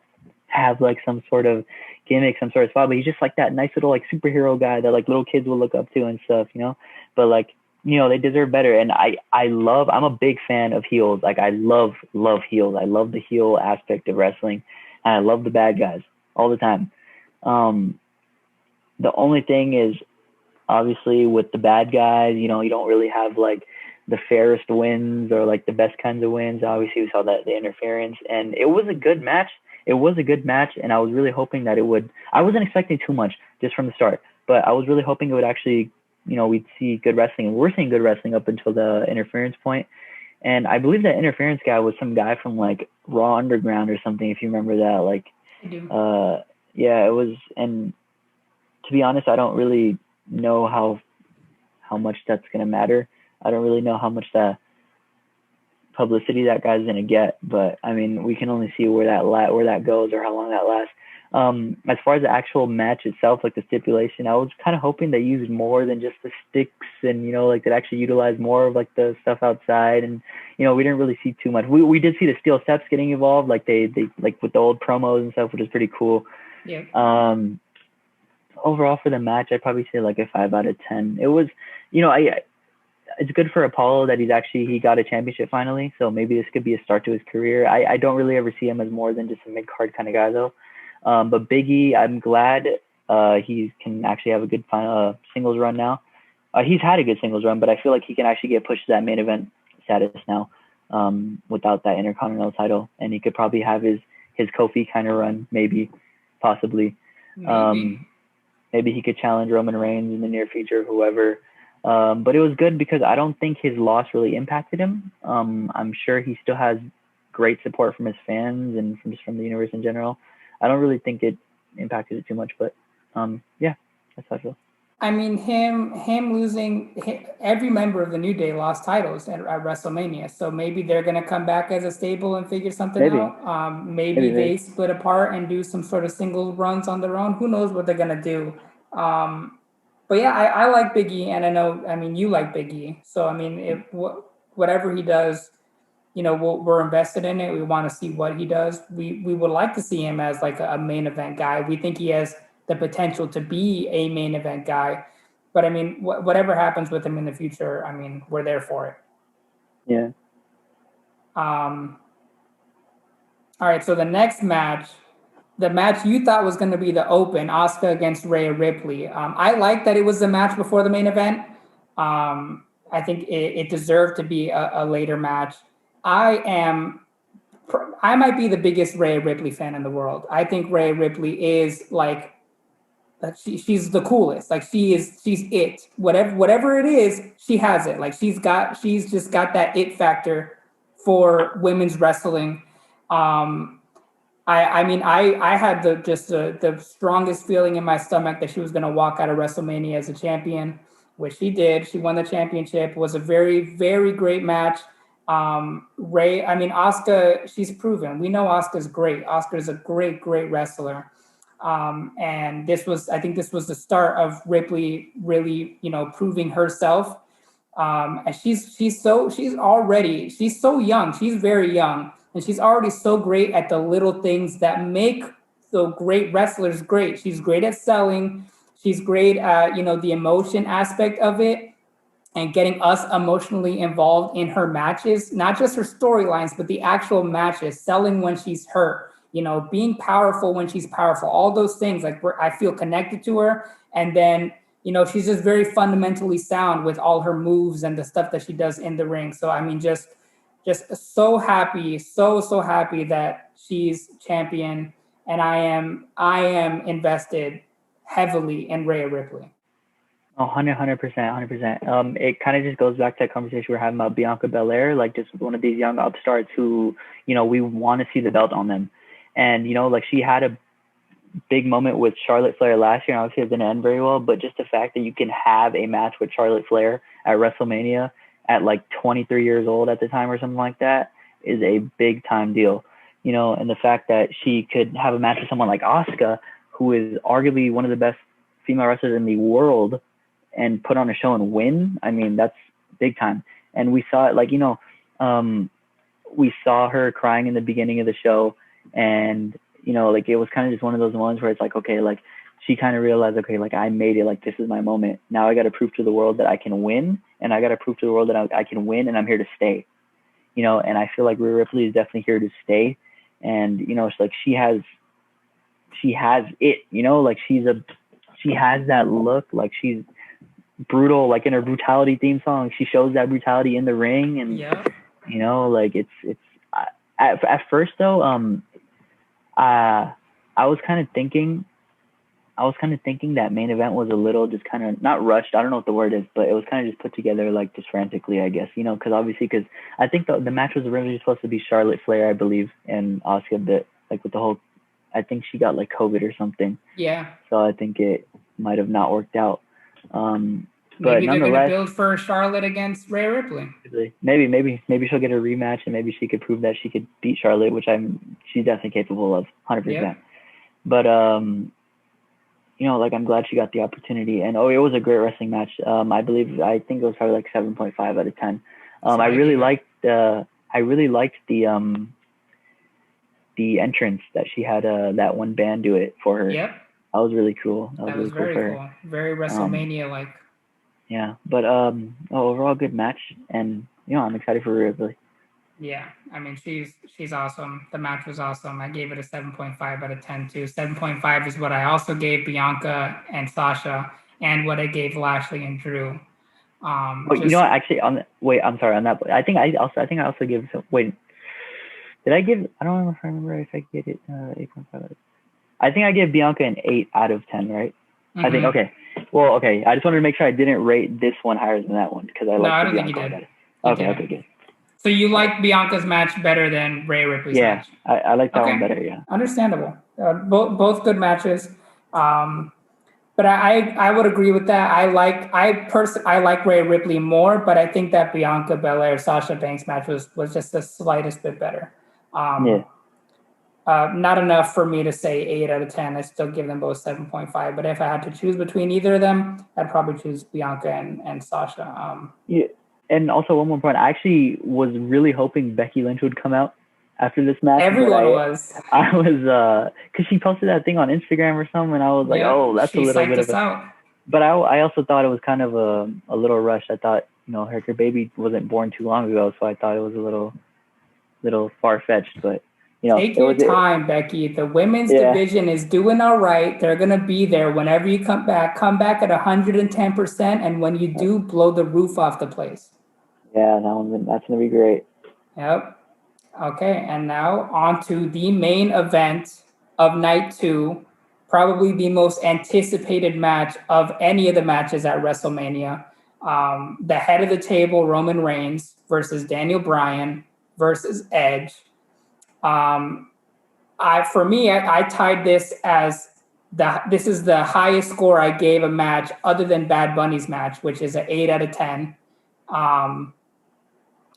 have like some sort of gimmick, some sort of spot, but he's just like that nice little like superhero guy that like little kids will look up to and stuff, but like, they deserve better. And I'm a big fan of heels. Like I love heels. I love the heel aspect of wrestling. And I love the bad guys all the time. The only thing is obviously with the bad guys, you don't really have like the fairest wins or like the best kinds of wins. Obviously we saw that the interference, and it was a good match. And I was really hoping that I wasn't expecting too much just from the start, but I was really hoping it would actually, we'd see good wrestling. And we're seeing good wrestling up until the interference point. And I believe that interference guy was some guy from like Raw Underground or something, if you remember that. Like, I do. Yeah, it was. And to be honest, I don't really know how much that's going to matter. I don't really know how much that publicity that guy's going to get. But I mean, we can only see where that goes or how long that lasts. As far as the actual match itself, like the stipulation, I was kind of hoping they used more than just the sticks and, like they'd actually utilize more of like the stuff outside. And, we didn't really see too much. We did see the steel steps getting involved, like they like with the old promos and stuff, which is pretty cool. Yeah. Overall for the match, I'd probably say like a 5 out of 10. It was, it's good for Apollo that he got a championship finally. So maybe this could be a start to his career. I don't really ever see him as more than just a mid card kind of guy though. But Big E, I'm glad he can actually have a good singles run now. He's had a good singles run, but I feel like he can actually get pushed to that main event status now without that Intercontinental title, and he could probably have his Kofi kind of run, maybe, possibly. Maybe he could challenge Roman Reigns in the near future, whoever. But it was good because I don't think his loss really impacted him. I'm sure he still has great support from his fans and from the universe in general. I don't really think it impacted it too much, but yeah, that's how I feel. I mean, him losing, every member of the New Day lost titles at WrestleMania, so maybe they're gonna come back as a stable and figure something out. Maybe they split apart and do some sort of singles runs on their own. Who knows what they're gonna do? But yeah, I like Big E, and I mean, you like Big E, so I mean, whatever he does, we're invested in it. We want to see what he does. We would like to see him as like a main event guy. We think he has the potential to be a main event guy. But I mean, whatever happens with him in the future, I mean, we're there for it. Yeah. All right. So the next match, the match you thought was going to be the open, Asuka against Rhea Ripley. I like that it was the match before the main event. I think it deserved to be a later match. I might be the biggest Rhea Ripley fan in the world. I think Rhea Ripley is like she's the coolest. Like she's it. Whatever it is, she has it. Like she's just got that it factor for women's wrestling. I mean, I had the strongest feeling in my stomach that she was going to walk out of WrestleMania as a champion, which she did. She won the championship. It was a very, very great match. Asuka, she's proven. We know Asuka's great. Asuka's a great, great wrestler. And I think this was the start of Ripley really, proving herself. And she's so young. She's very young, and she's already so great at the little things that make the great wrestlers great. She's great at selling. She's great at, the emotion aspect of it and getting us emotionally involved in her matches, not just her storylines, but the actual matches, selling when she's hurt, being powerful when she's powerful, all those things. Like I feel connected to her. And then, she's just very fundamentally sound with all her moves and the stuff that she does in the ring. So, I mean, just so happy, so happy that she's champion. And I am invested heavily in Rhea Ripley. 100%. It kind of just goes back to that conversation we're having about Bianca Belair, like just one of these young upstarts who, we want to see the belt on them. And, like she had a big moment with Charlotte Flair last year, and obviously it didn't end very well, but just the fact that you can have a match with Charlotte Flair at WrestleMania at like 23 years old at the time or something like that is a big time deal, and the fact that she could have a match with someone like Asuka, who is arguably one of the best female wrestlers in the world, and put on a show and win, I mean, that's big time. And we saw it, like, we saw her crying in the beginning of the show, and, like, it was kind of just one of those moments where it's like, okay, like, she kind of realized, okay, like, I made it, like, this is my moment. Now I got to prove to the world that I can win, and I got to prove to the world that I can win, and I'm here to stay, and I feel like Rhea Ripley is definitely here to stay. And, it's like, she has it, like, she has that look, like, she's brutal, like in her brutality theme song, she shows that brutality in the ring. And like it's at first though, I was kind of thinking that main event was a little just kind of not rushed, I don't know what the word is, but it was kind of just put together like just frantically, I guess, because I think the match was originally supposed to be Charlotte Flair, I believe, and Asuka, but like with the whole, I think she got like COVID or something, so I think it might have not worked out. But maybe they're going to build for Charlotte against Rhea Ripley. Maybe she'll get a rematch, and maybe she could prove that she could beat Charlotte, which she's definitely capable of, 100%. Yeah. But like, I'm glad she got the opportunity, and it was a great wrestling match. I think it was probably like 7.5 out of 10. I really liked the entrance that she had that one band do it for her. Yep. That was really cool. That was really very cool. Very WrestleMania like. Yeah, but overall good match, and I'm excited for Rhea Ripley. Yeah, I mean she's awesome. The match was awesome. I gave it a 7.5 out of 10 too. 7.5 is what I also gave Bianca and Sasha, and what I gave Lashley and Drew. Wait, you know Just what? Actually, wait, I'm sorry on that. I think I also gave some. Wait, did I give? I don't remember if I gave it 8.5. I think I gave Bianca an 8 out of 10, right? I think okay. Well, okay. I just wanted to make sure I didn't rate this one higher than that one because I No, like I the don't think you Bianca one did. better. You Okay, didn't. good. So you like Bianca's match better than Rhea Ripley's Yeah, match? I like that one Okay, better. Yeah. understandable. Both good matches. But I would agree with that. I like Rhea Ripley more, but I think that Bianca Belair Sasha Banks match was just the slightest bit better. Yeah. Not enough for me to say 8 out of 10. I still give them both 7.5. But if I had to choose between either of them, I'd probably choose Bianca and Sasha. Yeah. And also one more point. I actually was really hoping Becky Lynch would come out after this match, but Everyone was. I was because she posted that thing on Instagram or something, and I was like, Yep, oh, that's a she little psyched bit of us a. out. But I also thought it was kind of a little rushed. I thought her baby wasn't born too long ago, so I thought it was a little far fetched. But Take it your was it. time, Becky. The women's Yeah. division is doing all right. They're going to be there whenever you come back. Come back at 110%. And when you do, blow the roof off the place. Yeah, that's gonna be great. Yep. Okay. And now on to the main event of night 2. Probably the most anticipated match of any of the matches at WrestleMania. The head of the table, Roman Reigns, versus Daniel Bryan versus Edge. I tied this as this is the highest score I gave a match other than Bad Bunny's match, which is an 8 out of 10. Um,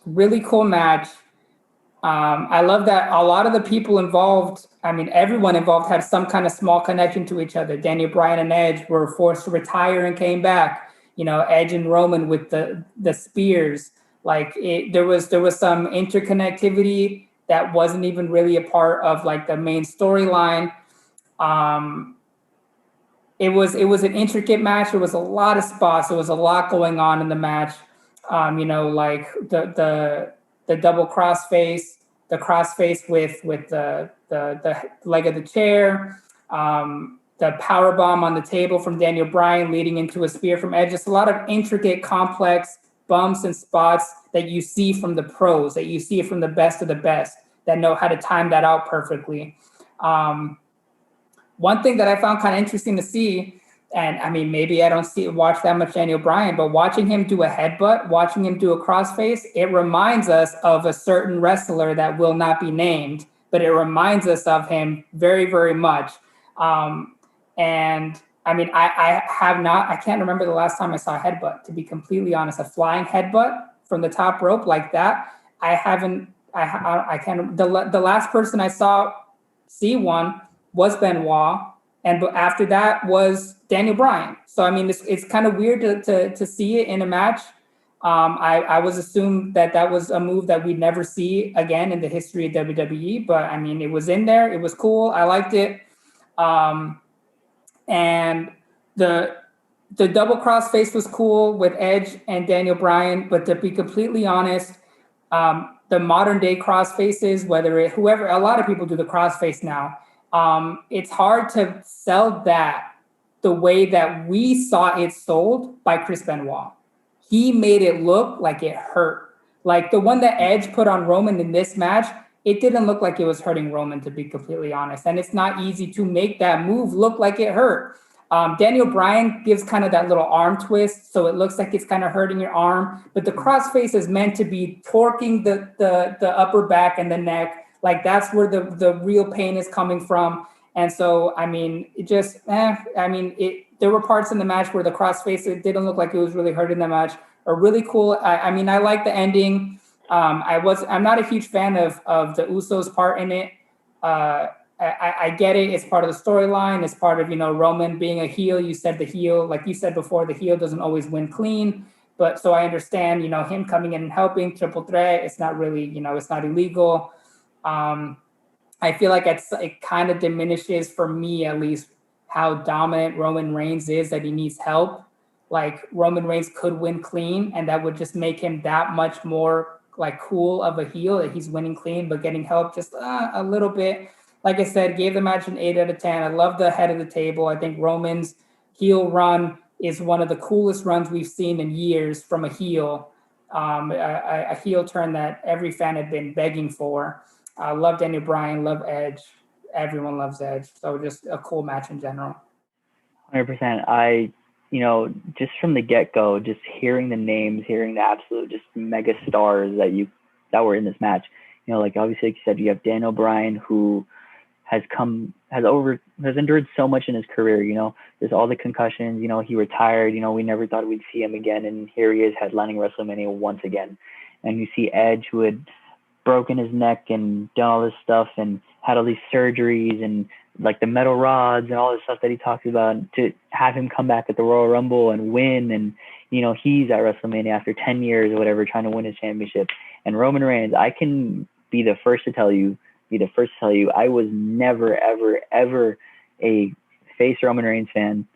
really cool match. I love that a lot of the people involved, I mean, everyone involved had some kind of small connection to each other. Daniel Bryan and Edge were forced to retire and came back. Edge and Roman with the spears. There was some interconnectivity that wasn't even really a part of like the main storyline. Um, it was an intricate match. There was a lot of spots. There was a lot going on in the match. Like the double crossface, the crossface with the leg of the chair, the power bomb on the table from Daniel Bryan leading into a spear from Edge. Just a lot of intricate, complex bumps and spots that you see from the pros, that you see from the best of the best, that know how to time that out perfectly. One thing that I found kind of interesting to see, and I mean, maybe I don't watch that much Daniel Bryan, but watching him do a headbutt, watching him do a crossface, it reminds us of a certain wrestler that will not be named, but it reminds us of him very, very much. And I mean, I can't remember the last time I saw a headbutt, to be completely honest. A flying headbutt from the top rope like that, I haven't, I can't, the last person I saw see one was Benoit, and after that was Daniel Bryan. So I mean, it's kind of weird to see it in a match. I was assumed that was a move that we'd never see again in the history of WWE, but I mean, it was in there. It was cool. I liked it. And the double cross face was cool with Edge and Daniel Bryan, but to be completely honest, the modern day cross faces, whoever, a lot of people do the cross face now. It's hard to sell that the way that we saw it sold by Chris Benoit. He made it look like it hurt. Like the one that Edge put on Roman in this match, it didn't look like it was hurting Roman, to be completely honest. And it's not easy to make that move look like it hurt. Daniel Bryan gives kind of that little arm twist, so it looks like it's kind of hurting your arm. But the crossface is meant to be torquing the upper back and the neck. Like that's where the real pain is coming from. And so, I mean, there were parts in the match where the crossface, it didn't look like it was really hurting the match. Or really cool. I mean, I like the ending. I'm not a huge fan of the Usos part in it. I get it. It's part of the storyline. It's part of, Roman being a heel. You said the heel, like you said before, the heel doesn't always win clean. But so I understand, him coming in and helping triple threat. It's not really, it's not illegal. I feel like it kind of diminishes, for me at least, how dominant Roman Reigns is, that he needs help. like Roman Reigns could win clean, and that would just make him that much more like cool of a heel that he's winning clean, but getting help just a little bit. Like I said, gave the match an 8 out of 10. I love the head of the table. I think Roman's heel run is one of the coolest runs we've seen in years from a heel. A heel turn that every fan had been begging for. Love Daniel Bryan, love Edge. Everyone loves Edge. So just a cool match in general. 100%. Just from the get-go, just hearing the names, hearing the absolute just mega stars that were in this match. Like obviously, like you said, you have Daniel Bryan, who has endured so much in his career. There's all the concussions. He retired. We never thought we'd see him again, and here he is headlining WrestleMania once again. And you see Edge, who had broken his neck and done all this stuff and had all these surgeries and like the metal rods and all this stuff that he talks about, to have him come back at the Royal Rumble and win. And, he's at WrestleMania after 10 years or whatever, trying to win his championship. And Roman Reigns, I can be the first to tell you, I was never, ever, ever a face Roman Reigns fan.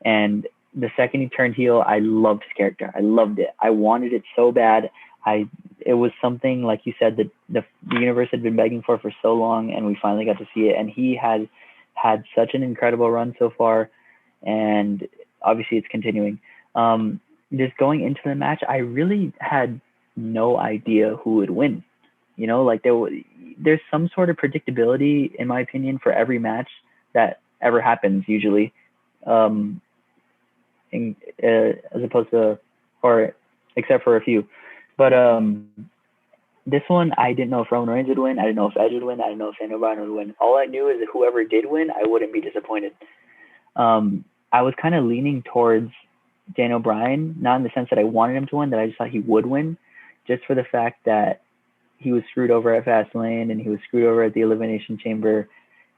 And the second he turned heel, I loved his character. I loved it. I wanted it so bad. It was something, like you said, that the universe had been begging for so long, and we finally got to see it. And he has had such an incredible run so far, and obviously it's continuing. Just going into the match, I really had no idea who would win. There's some sort of predictability, in my opinion, for every match that ever happens usually, as opposed to, or except for a few. But this one, I didn't know if Roman Reigns would win. I didn't know if Edge would win. I didn't know if Daniel Bryan would win. All I knew is that whoever did win, I wouldn't be disappointed. I was kind of leaning towards Daniel Bryan, not in the sense that I wanted him to win, that I just thought he would win, just for the fact that he was screwed over at Fastlane and he was screwed over at the Elimination Chamber.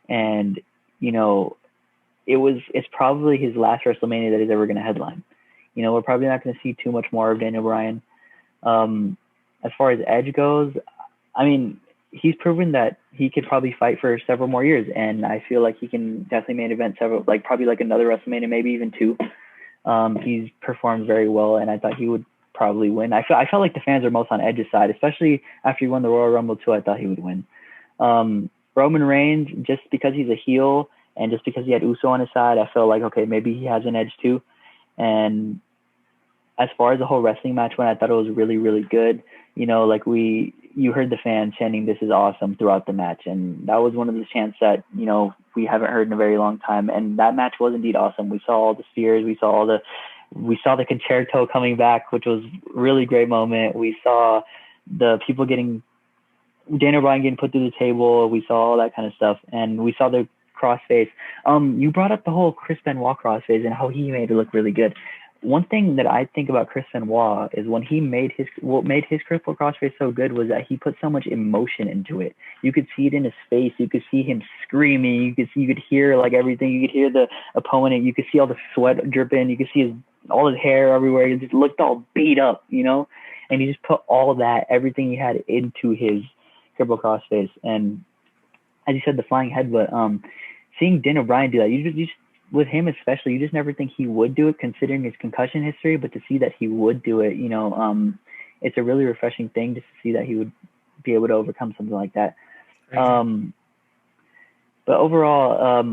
And, it's probably his last WrestleMania that he's ever going to headline. We're probably not going to see too much more of Daniel Bryan. As far as Edge goes, he's proven that he could probably fight for several more years, and I feel like he can definitely main event probably another WrestleMania, maybe even two. He's performed very well, and I thought he would probably win. I felt like the fans are most on Edge's side, especially after he won the Royal Rumble too. I thought he would win. Roman Reigns, just because he's a heel and just because he had Uso on his side, I felt like, okay, maybe he has an edge too. And as far as the whole wrestling match went, I thought it was really, really good. You heard the fans chanting, "This is awesome," throughout the match. And that was one of the chants that, we haven't heard in a very long time. And that match was indeed awesome. We saw all the spears. We saw the concerto coming back, which was a really great moment. We saw the people Daniel Bryan getting put through the table. We saw all that kind of stuff. And we saw the crossface. You brought up the whole Chris Benoit crossface and how he made it look really good. One thing that I think about Chris Benoit is when he what made his cripple crossface so good was that he put so much emotion into it. You could see it in his face. You could see him screaming. You could hear everything. You could hear the opponent. You could see all the sweat dripping. You could see all his hair everywhere. It just looked all beat up, and he just put all that, everything he had into his cripple crossface. And as you said, the flying headbutt, seeing Daniel Bryan do that, you just with him especially, you just never think he would do it considering his concussion history, but to see that he would do it, it's a really refreshing thing just to see that he would be able to overcome something like that. But overall,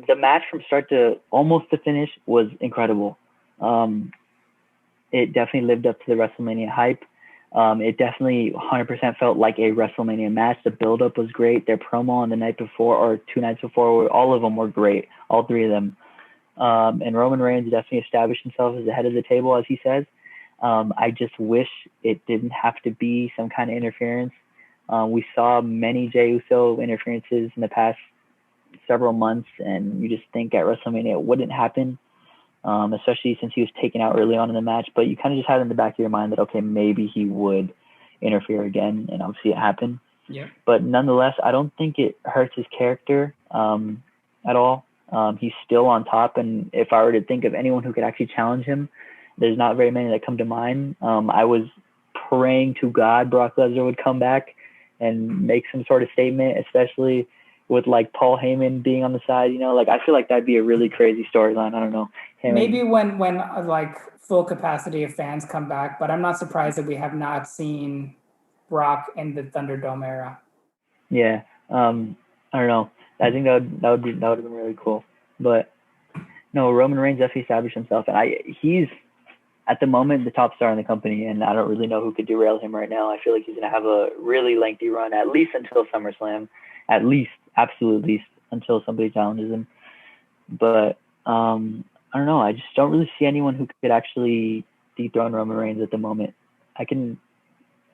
the match from start to almost to finish was incredible. It definitely lived up to the WrestleMania hype. It definitely 100% felt like a WrestleMania match. The build-up was great. Their promo on the night before or 2 nights before, all of them were great, all three of them. And Roman Reigns definitely established himself as the head of the table, as he says. I just wish it didn't have to be some kind of interference. We saw many Jey Uso interferences in the past several months, and you just think at WrestleMania it wouldn't happen. Especially since he was taken out early on in the match, but you kind of just had in the back of your mind that, okay, maybe he would interfere again, and obviously it happened. Yeah. But nonetheless, I don't think it hurts his character at all. He's still on top, and if I were to think of anyone who could actually challenge him, there's not very many that come to mind. I was praying to God Brock Lesnar would come back and make some sort of statement, especially with like Paul Heyman being on the side. Like I feel like that'd be a really crazy storyline. I don't know. Maybe when like full capacity of fans come back, but I'm not surprised that we have not seen Brock in the Thunderdome era. Yeah. I don't know. I think that would have been really cool. But no, Roman Reigns definitely established himself, and he's at the moment the top star in the company, and I don't really know who could derail him right now. I feel like he's gonna have a really lengthy run, at least until SummerSlam, at least, absolute least until somebody challenges him. But I don't know. I just don't really see anyone who could actually dethrone Roman Reigns at the moment. I can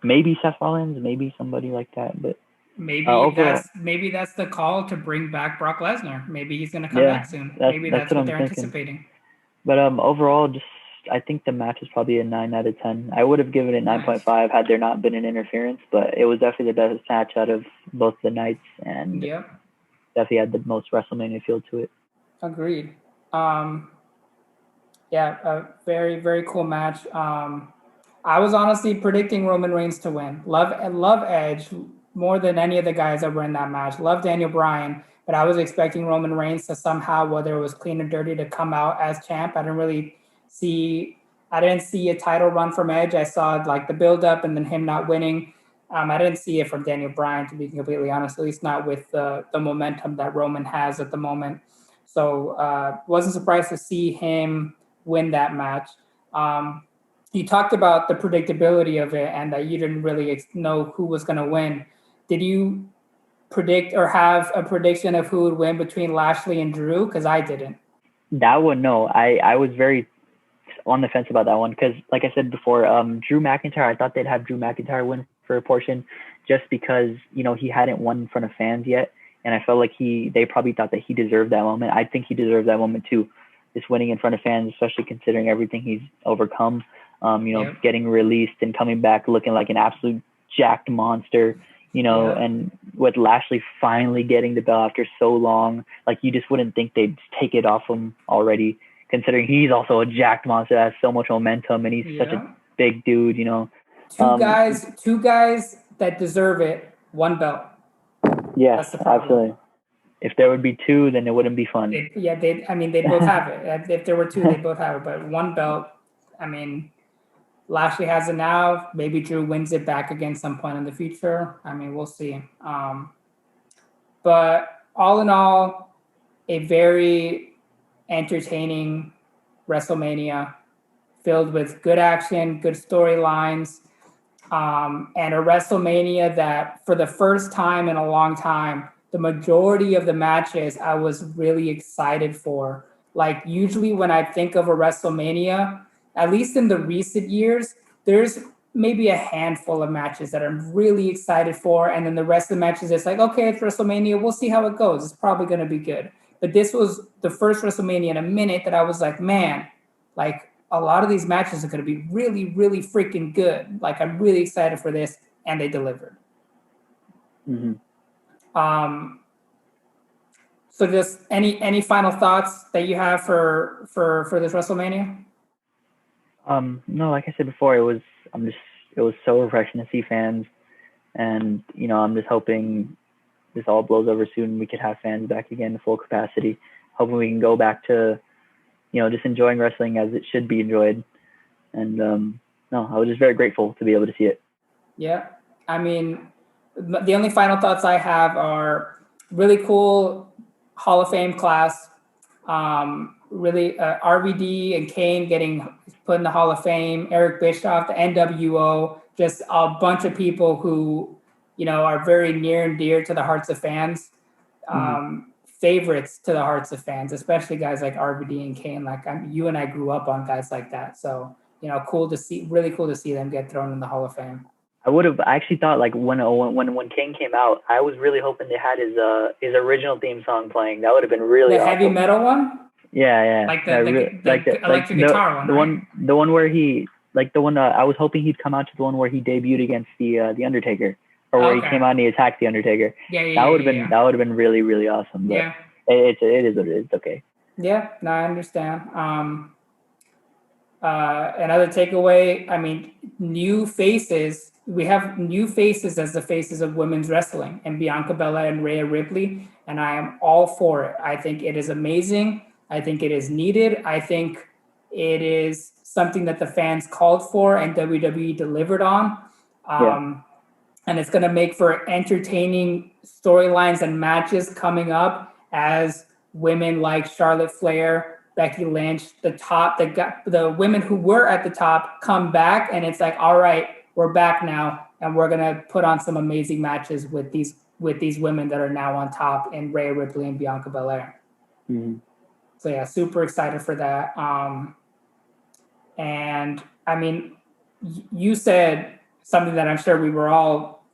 maybe Seth Rollins, maybe somebody like that, but maybe that's the call to bring back Brock Lesnar. Maybe he's going to come back soon. Maybe that's what they're anticipating. But overall, just I think the match is probably a 9 out of 10. I would have given it 9.5 had there not been an interference, but it was definitely the best match out of both the nights, and definitely had the most WrestleMania feel to it. Agreed. Yeah, a very, very cool match. I was honestly predicting Roman Reigns to win. Love Edge more than any of the guys that were in that match. Love Daniel Bryan, but I was expecting Roman Reigns to somehow, whether it was clean or dirty, to come out as champ. I didn't see a title run from Edge. I saw like the build up and then him not winning. I didn't see it from Daniel Bryan, to be completely honest, at least not with the momentum that Roman has at the moment. So wasn't surprised to see him win that match. You talked about the predictability of it and that you didn't really know who was going to win. Did you predict or have a prediction of who would win between Lashley and Drew? Because I didn't. That one, no. I was very on the fence about that one because, like I said before, Drew McIntyre, I thought they'd have Drew McIntyre win for a portion just because, he hadn't won in front of fans yet. And I felt like they probably thought that he deserved that moment. I think he deserved that moment too. Just winning in front of fans, especially considering everything he's overcome, getting released and coming back looking like an absolute jacked monster, and with Lashley finally getting the belt after so long, like you just wouldn't think they'd take it off him already, considering he's also a jacked monster that has so much momentum and he's such a big dude, Two guys that deserve it, one belt. Yeah, absolutely. If there would be two, then it wouldn't be fun. They both have it. If there were two, they both have it. But one belt, Lashley has it now. Maybe Drew wins it back again some point in the future. We'll see. But all in all, a very entertaining WrestleMania filled with good action, good storylines, and a WrestleMania that for the first time in a long time, the majority of the matches I was really excited for. Like usually when I think of a WrestleMania, at least in the recent years, there's maybe a handful of matches that I'm really excited for. And then the rest of the matches, it's like, okay, it's WrestleMania. We'll see how it goes. It's probably going to be good. But this was the first WrestleMania in a minute that I was like, man, like a lot of these matches are going to be really, really freaking good. Like I'm really excited for this. And they delivered. Mm-hmm. So just any final thoughts that you have for this WrestleMania? No, like I said before, it was so refreshing to see fans, and I'm just hoping this all blows over soon. We could have fans back again to full capacity. Hoping we can go back to, just enjoying wrestling as it should be enjoyed. And no, I was just very grateful to be able to see it. Yeah, the only final thoughts I have are really cool Hall of Fame class. Really, RVD and Kane getting put in the Hall of Fame. Eric Bischoff, the NWO, just a bunch of people who, are very near and dear to the hearts of fans. Favorites to the hearts of fans, especially guys like RVD and Kane. Like you and I grew up on guys like that. So, really cool to see them get thrown in the Hall of Fame. I actually thought like when Kane came out, I was really hoping they had his original theme song playing. That would have been really awesome. Heavy metal one? Yeah. Like the electric guitar one, the one where he I was hoping he'd come out to the one where he debuted against the Undertaker, or where he came out and he attacked the Undertaker. That would have been really, really awesome. But it is what it is. Okay. Yeah, no, I understand. Another takeaway, new faces we have new faces as the faces of women's wrestling, and Bianca Belair and Rhea Ripley, and I am all for it. I think it is amazing. I think it is needed. I think it is something that the fans called for and WWE delivered on. And it's going to make for entertaining storylines and matches coming up as women like Charlotte Flair, Becky Lynch, the women who were at the top come back, and it's like, all right, we're back now, and we're going to put on some amazing matches with these women that are now on top, in Rhea Ripley and Bianca Belair. Mm-hmm. So yeah, super excited for that. And I mean, you said something that I'm sure we were all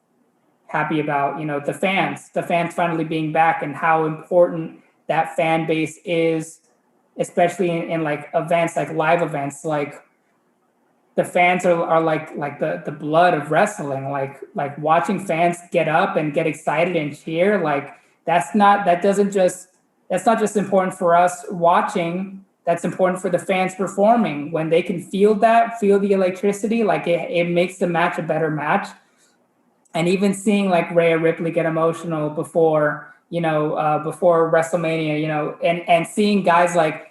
happy about, the fans finally being back, and how important that fan base is, especially in like events, like live events. Like the fans are like the blood of wrestling, like watching fans get up and get excited and cheer. Like that's not just important for us watching. That's important for the fans performing. When they can feel the electricity, like it makes the match a better match. And even seeing like Rhea Ripley get emotional before WrestleMania, and seeing guys like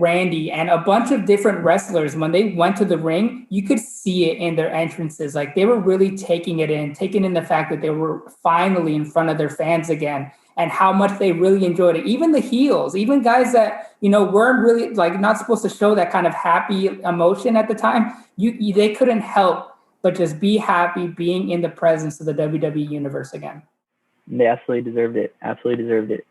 Randy and a bunch of different wrestlers, when they went to the ring, you could see it in their entrances. Like they were really taking in the fact that they were finally in front of their fans again, and how much they really enjoyed it. Even the heels, even guys that, weren't really like not supposed to show that kind of happy emotion at the time, they couldn't help but just be happy being in the presence of the WWE universe again. They absolutely deserved it.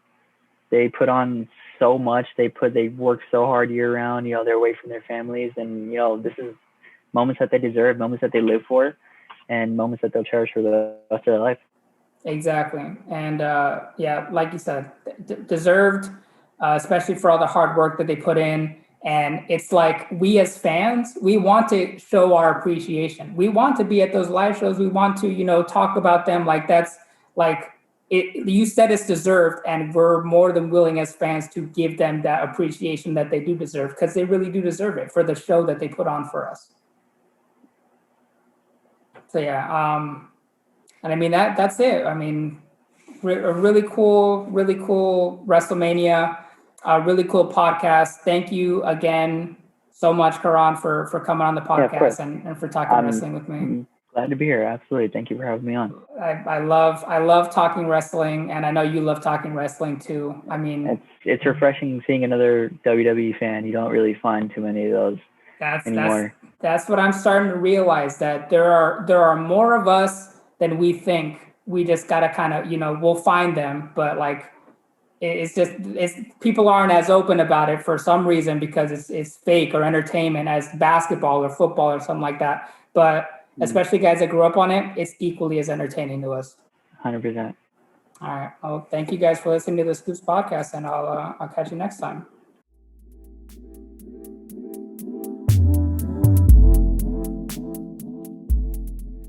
They put on so much. They work so hard year round. They're away from their families, and this is moments that they deserve, moments that they live for, and moments that they'll cherish for the rest of their life. Exactly. And like you said, deserved, especially for all the hard work that they put in. And it's like, we as fans, we want to show our appreciation. We want to be at those live shows. We want to, talk about them. Like that's like it. You said it's deserved, and we're more than willing as fans to give them that appreciation that they do deserve, because they really do deserve it for the show that they put on for us. So yeah, and I mean that's it. I mean, a really cool WrestleMania. A really cool podcast. Thank you again so much, Karan, for coming on the podcast and for talking wrestling with me. Glad to be here. Absolutely. Thank you for having me on. I love talking wrestling, and I know you love talking wrestling too. I mean, it's refreshing seeing another WWE fan. You don't really find too many of those anymore. That's what I'm starting to realize, that there are more of us than we think. We just gotta kind of, we'll find them, but like, it's people aren't as open about it for some reason, because it's fake or entertainment, as basketball or football or something like that. But especially guys that grew up on it, it's equally as entertaining to us. 100%. All right. Well, thank you guys for listening to the Scoops podcast, and I'll catch you next time.